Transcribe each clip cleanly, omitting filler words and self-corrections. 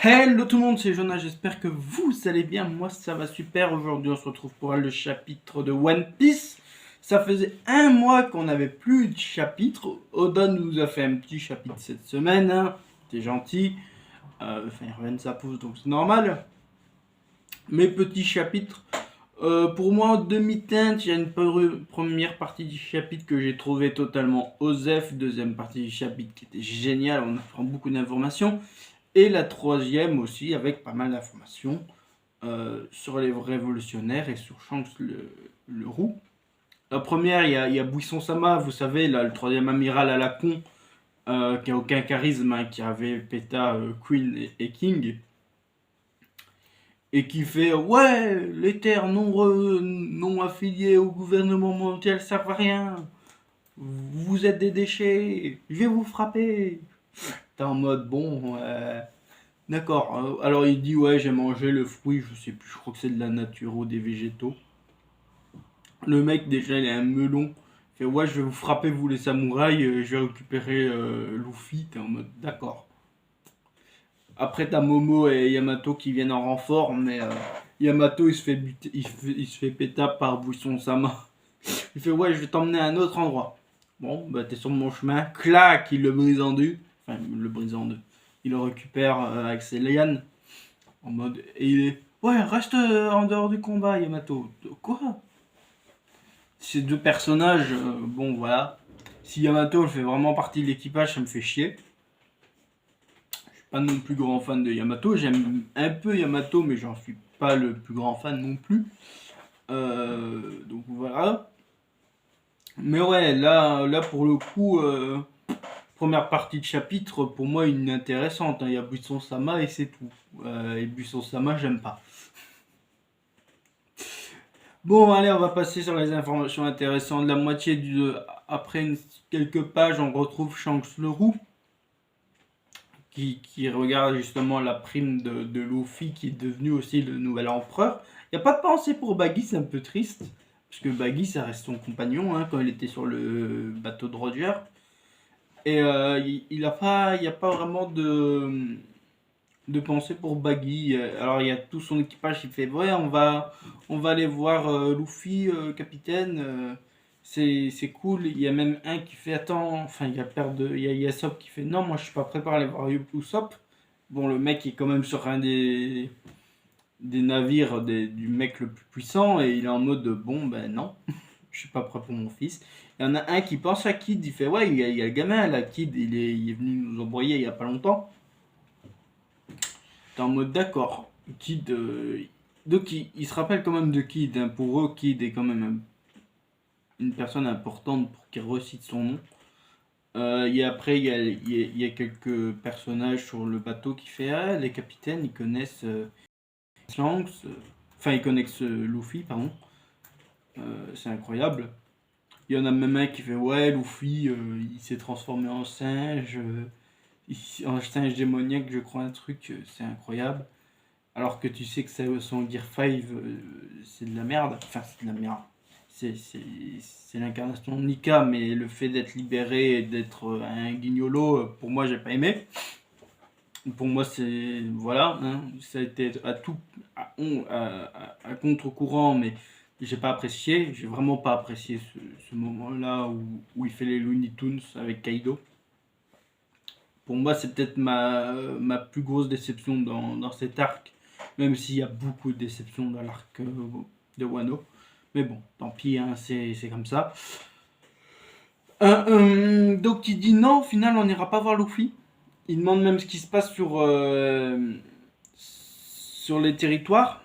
Hello tout le monde, c'est Jonah, j'espère que vous allez bien, moi ça va super. Aujourd'hui on se retrouve pour le chapitre de One Piece. Ça faisait un mois qu'on n'avait plus de chapitre. Oda nous a fait un petit chapitre cette semaine, hein. C'était gentil. Enfin il revient de sa pause donc c'est normal. Mes petits chapitres, pour moi en demi-teinte, il y a une première partie du chapitre que j'ai trouvé totalement osef, deuxième partie du chapitre qui était géniale, on apprend beaucoup d'informations. Et la troisième aussi, avec pas mal d'informations sur les révolutionnaires et sur Shanks le roux. La première, il y a Buisson Sama, vous savez, là, le troisième amiral à la con, qui a aucun charisme, hein, qui avait Peta, Queen et King, et qui fait ouais, les terres non affiliées au gouvernement mondial servent à rien. Vous êtes des déchets, je vais vous frapper. T'es en mode bon, d'accord. Alors il dit ouais j'ai mangé le fruit, je sais plus, je crois que c'est de la nature ou des végétaux. Le mec déjà il a un melon. Il fait ouais je vais vous frapper vous les samouraïs, je vais récupérer Luffy. T'es en mode d'accord. Après t'as Momo et Yamato qui viennent en renfort, mais Yamato il se fait buter, il se fait péter par Buisson Sama. Il fait ouais je vais t'emmener à un autre endroit. Bon bah t'es sur mon chemin, clac il le brise en deux. Enfin le brise en deux. Il le récupère avec ses lianes. En mode. Et il est. Ouais, reste en dehors du combat, Yamato. Quoi? Ces deux personnages, bon voilà. Si Yamato fait vraiment partie de l'équipage, ça me fait chier. Je suis pas non plus grand fan de Yamato. J'aime un peu Yamato, mais j'en suis pas le plus grand fan non plus. Donc voilà. Mais ouais, là pour le coup, première partie de chapitre, pour moi, inintéressante, hein. Il y a Buisson Sama et c'est tout. Et Buisson Sama, j'aime pas. Bon, allez, on va passer sur les informations intéressantes. La moitié après quelques pages, on retrouve Shanks le Roux qui regarde justement la prime de Luffy qui est devenu aussi le nouvel empereur. Il n'y a pas de pensée pour Baggy, c'est un peu triste. Parce que Baggy, ça reste son compagnon, hein, quand il était sur le bateau de Roger. Et il n'y a pas vraiment de pensée pour Baggy. Alors il y a tout son équipage qui fait ouais on va aller voir Luffy capitaine, c'est cool. Il y a même un qui fait attends, enfin il y a le père de il y a Yasop qui fait non moi je suis pas prêt pour aller voir Usopp. Bon le mec est quand même sur un des navires du mec le plus puissant et il est en mode bon ben non je suis pas prêt pour mon fils. Il y en a un qui pense à Kid, il fait ouais il y a le gamin là Kid il est venu nous envoyer il y a pas longtemps. T'es en mode d'accord. Kid. Donc il se rappelle quand même de Kid, hein. Pour eux, Kid est quand même une personne importante pour qu'il recite son nom. Après, il y a quelques personnages sur le bateau qui fait ah, les capitaines, ils connaissent Shanks. Enfin, ils connaissent Luffy, pardon. C'est incroyable. Il y en a même un qui fait ouais, Luffy, il s'est transformé en singe. En singe démoniaque, je crois, un truc, c'est incroyable. Alors que tu sais que son Gear 5, c'est de la merde. Enfin, c'est de la merde. C'est l'incarnation de Nika, mais le fait d'être libéré et d'être un guignolo, pour moi, j'ai pas aimé. Pour moi, c'est. Voilà, hein, ça a été à contre-courant, mais j'ai pas apprécié. J'ai vraiment pas apprécié ce moment-là où il fait les Looney Tunes avec Kaido. Pour moi, c'est peut-être ma plus grosse déception dans cet arc, même s'il y a beaucoup de déceptions dans l'arc de Wano. Mais bon, tant pis, hein, c'est comme ça. Donc il dit non, au final, on n'ira pas voir Luffy. Il demande même ce qui se passe sur les territoires.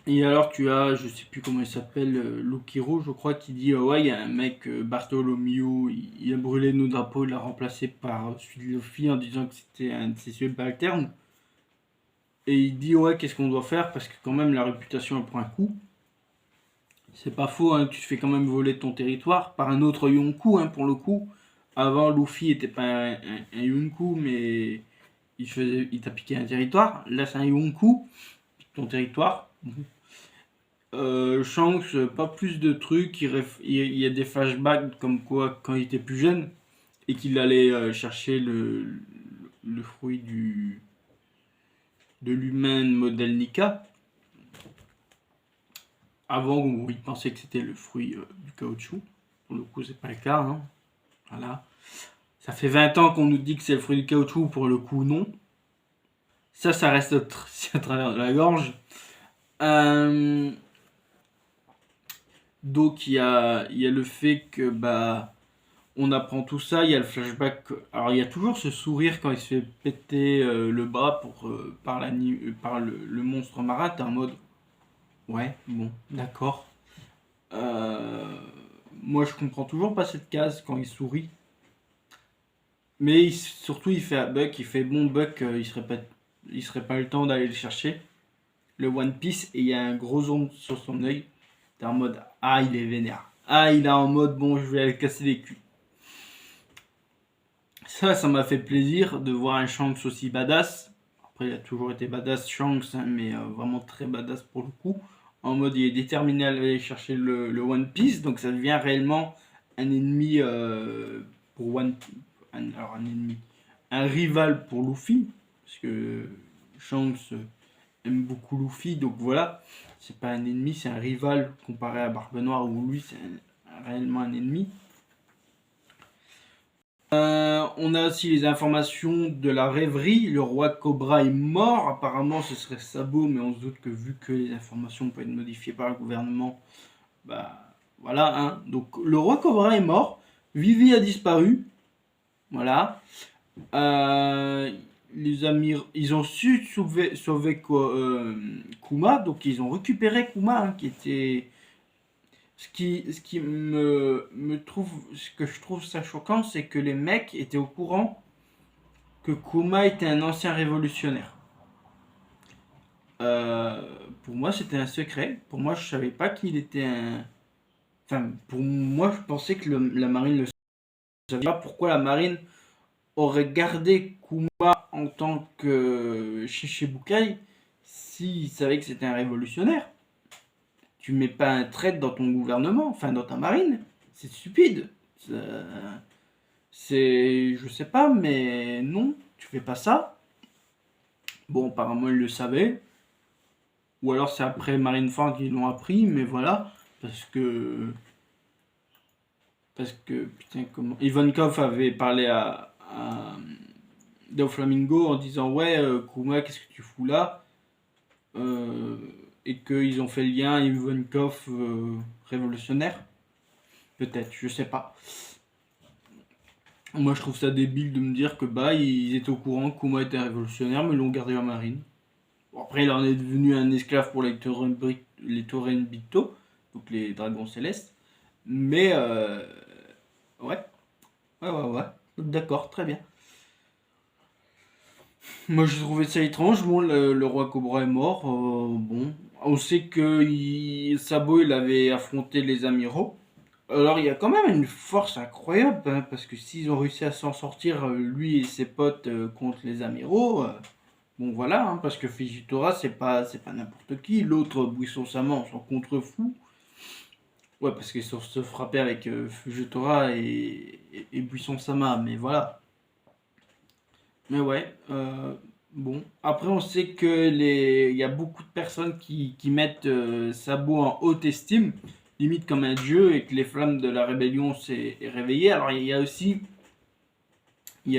Et alors tu as, je sais plus comment il s'appelle, Lukiro, je crois, qui dit ouais, il y a un mec, Bartholomew, il a brûlé nos drapeaux, il l'a remplacé par celui de Luffy en disant que c'était un de ses subalternes. Et il dit ouais, qu'est-ce qu'on doit faire parce que quand même la réputation elle prend un coup. C'est pas faux, hein, tu te fais quand même voler ton territoire par un autre Yonkou, hein, pour le coup. Avant, Luffy était pas un Yonkou, mais il t'a piqué un territoire. Là, c'est un Yonkou, ton territoire. Shanks, pas plus de trucs. Il y a des flashbacks comme quoi, quand il était plus jeune, et qu'il allait chercher le fruit de l'humain modèle Nika. Avant, où ils pensaient que c'était le fruit du caoutchouc. Pour le coup, c'est pas le cas. Hein. Voilà. Ça fait 20 ans qu'on nous dit que c'est le fruit du caoutchouc. Pour le coup, non. Ça reste à travers de la gorge. Donc, il y a le fait que on apprend tout ça. Il y a le flashback. Alors, il y a toujours ce sourire quand il se fait péter le bras par le monstre marin. T'es en mode, ouais, bon, d'accord. Moi, je comprends toujours pas cette case quand il sourit. Mais surtout, il fait à Buck, il fait bon Buck, il serait pas le temps d'aller le chercher. Le One Piece, et il y a un gros ongle sur son œil. T'es en mode, ah, il est vénère. Ah, il est en mode, bon, je vais aller casser les culs. Ça m'a fait plaisir de voir un Shanks aussi badass. Après, il a toujours été badass, Shanks, hein, mais vraiment très badass pour le coup. En mode, il est déterminé à aller chercher le One Piece, donc ça devient réellement un ennemi pour One Piece. Alors, un ennemi. Un rival pour Luffy, parce que Shanks aime beaucoup Luffy, donc voilà. C'est pas un ennemi, c'est un rival comparé à Barbe Noire, où lui, c'est réellement un ennemi. On a aussi les informations de la rêverie. Le roi Cobra est mort. Apparemment, ce serait Sabo, mais on se doute que vu que les informations peuvent être modifiées par le gouvernement, voilà. Hein. Donc, le roi Cobra est mort. Vivi a disparu. Voilà. Les amis, ils ont su sauver Kuma. Donc, ils ont récupéré Kuma, hein, qui était. Ce que je trouve ça choquant, c'est que les mecs étaient au courant que Kuma était un ancien révolutionnaire. Euh, pour moi, c'était un secret. Pour moi, je savais pas qu'il était un. Enfin, pour moi, je pensais que la marine le savait pas. Pourquoi la marine aurait gardé Kuma en tant que Shichibukai s'il savait que c'était un révolutionnaire? Tu mets pas un traître dans ton gouvernement, enfin dans ta marine. C'est stupide. Je sais pas, mais non, tu fais pas ça. Bon, apparemment, ils le savaient. Ou alors c'est après Marineford qu'ils l'ont appris, mais voilà. Putain, comment. Ivankov avait parlé à Doflamingo en disant, ouais, Kuma, qu'est-ce que tu fous là? Et qu'ils ont fait le lien Ivankov révolutionnaire. Peut-être, je sais pas. Moi, je trouve ça débile de me dire que ils étaient au courant que Kuma était révolutionnaire, mais l'ont gardé en marine. Bon, après, il en est devenu un esclave pour les Torenbito, donc les dragons célestes. Mais, ouais, ouais. D'accord, très bien. Moi, j'ai trouvé ça étrange. Bon, le roi Cobra est mort. Bon, on sait que Sabo, il avait affronté les amiraux. Alors, il y a quand même une force incroyable, hein, parce que s'ils ont réussi à s'en sortir, lui et ses potes, contre les amiraux, bon voilà, hein, parce que Fujitora, c'est pas n'importe qui. L'autre, Buisson Sama, on s'en contrefou. Ouais, parce qu'ils sont se frapper avec Fujitora et Buisson Sama, mais voilà. Mais ouais, bon. Après, on sait que il y a beaucoup de personnes qui mettent Sabo en haute estime, limite comme un dieu, et que les flammes de la rébellion s'est réveillées. Alors, il y a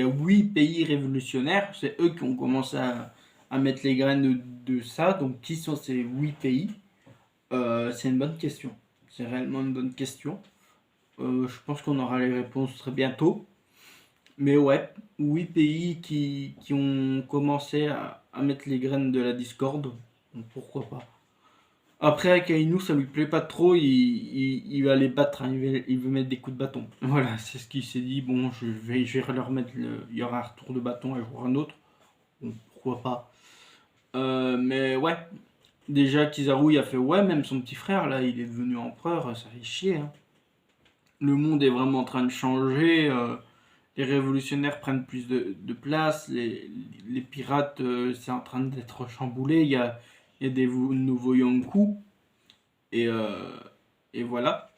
8 pays révolutionnaires, c'est eux qui ont commencé à mettre les graines de ça. Donc, qui sont ces 8 pays? C'est une bonne question. C'est réellement une bonne question. Je pense qu'on aura les réponses très bientôt. Mais ouais, 8 pays qui ont commencé à mettre les graines de la discorde. Donc pourquoi pas. Après, Akainu, ça lui plaît pas trop, il va les battre, hein, il veut mettre des coups de bâton. Voilà, c'est ce qu'il s'est dit. Bon, je vais leur mettre il y aura un retour de bâton un jour un autre. Bon, pourquoi pas. Mais ouais, déjà Kizaru, il a fait ouais, même son petit frère, là, il est devenu empereur, ça fait chier. Hein. Le monde est vraiment en train de changer. Les révolutionnaires prennent plus de place, les pirates, c'est en train d'être chamboulé, il y a des nouveaux Yonkou, et, euh, et voilà.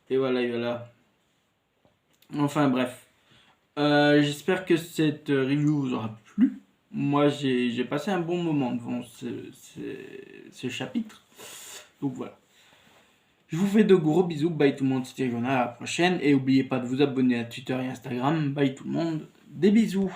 Et voilà. Enfin bref. J'espère que cette review vous aura plu. Moi, j'ai passé un bon moment devant ce chapitre. Donc voilà. Je vous fais de gros bisous. Bye tout le monde, c'était Jonah. À la prochaine. Et n'oubliez pas de vous abonner à Twitter et Instagram. Bye tout le monde. Des bisous.